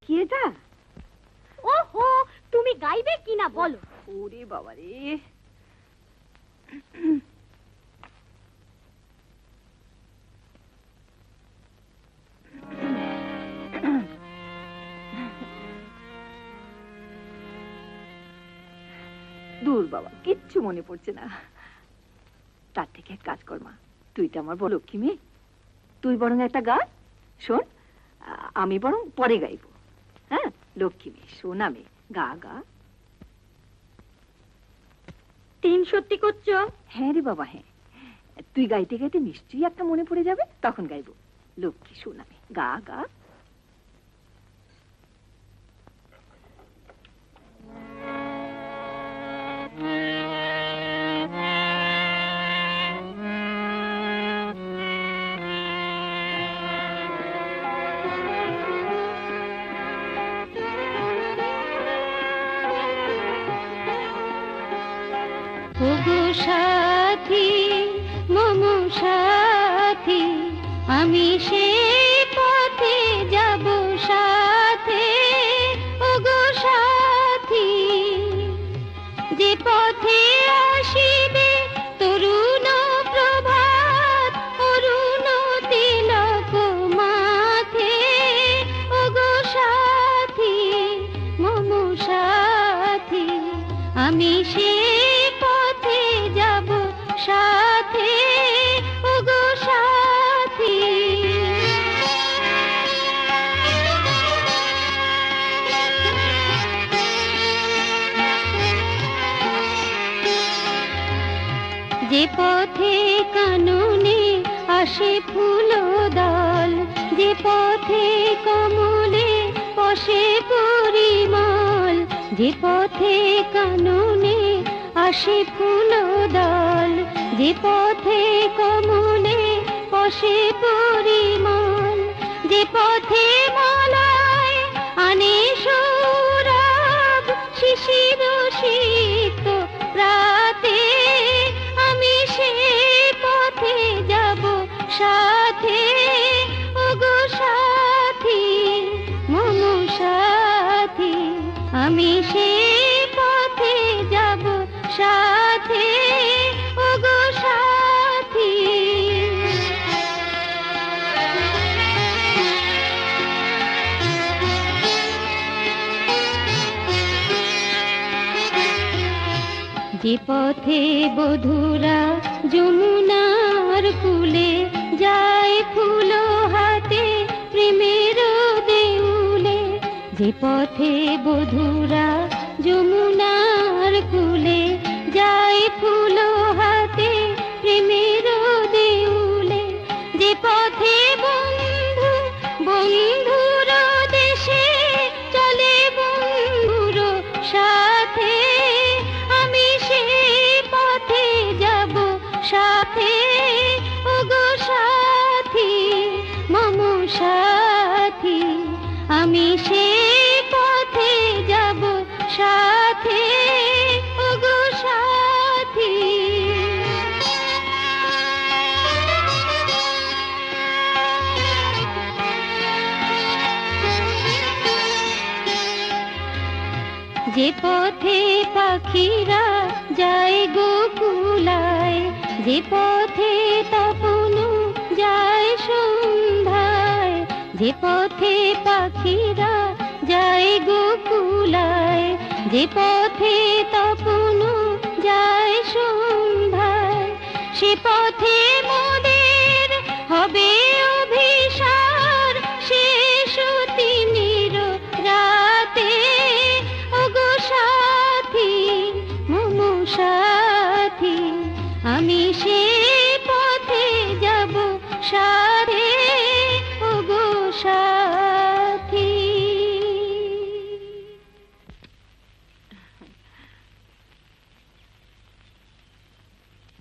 কি এটা? ওহো, তুমি গাইবে কিনা বলো। ওরে বাবা রে, দূর বাবা, কিচ্ছু মনে পড়ছে না। তার থেকে এক কাজ কর মা, তুই তো আমার বড় লক্ষ্মী মেয়ে, তুই বরং একটা গা। শোন, আমি বরং পরে গাইব। হ্যাঁ, লক্ষ্মী মেয়ে, সোনা মেয়ে, গা গা। তিন সত্যি করছো? হ্যাঁ রে বাবা, হ্যাঁ। তুই গাইতে গাইতে নিশ্চয়ই একটা মনে পড়ে যাবে, তখন গাইব। লক্ষ্মী সোনা মেয়ে, গা গা। সাথী মম সাথী, আমি সে পথে যাব সাথে। ওগো সাথী, যে পথে আসিবে তরুণ প্রভাত, অরুণ তিলক মাথে। ওগো সাথী মম সাথী, আমি সে পথে যাব সাথে। ওগো সাথী, যে পথে কাননে আসে ফুল দল, যে পথে কমলে বসে পরিমল, যে পথে কাননে আসে ফুল দল, যে পথে কমলে বসে পরিমল, যে পথে মলয় আনে সৌরভ শিশির শীত প্রাতে। আমি সে পথে যাব সাথে। ওগো সাথী মম সাথী, আমি সে পথে যাব সাথে। ওগো সাথী, যে পথে বধুরা যমুনার কূলে যায় ফুল হাতে প্রেমের দেউলে, যে পথে বধুরা যমুনার কূলে যায় ফুল হাতে প্রেমের দেউলে, যে পথে বন্ধু বন্ধুর দেশে চলে বন্ধুর সাথে। আমি সে পথে যাব সাথে। ওগো সাথী মম সাথী, আমি সে পথে যাব সাথে। ওগো সাথী, যে পথে পাখিরা যায় গোকুলায়, যে পথে তপনু যায় সন্ধ্যায়, যে পথে পাখিরা যায় গোকুলায়, যে পথে তপনু যায় সন্ধ্যায়, সে পথে মোদের হবে অভিসার শেষ তিমির রাতে। ওগো সাথী মম সাথী, আমি সে পথে যাব সাথে। ওগো সাথী।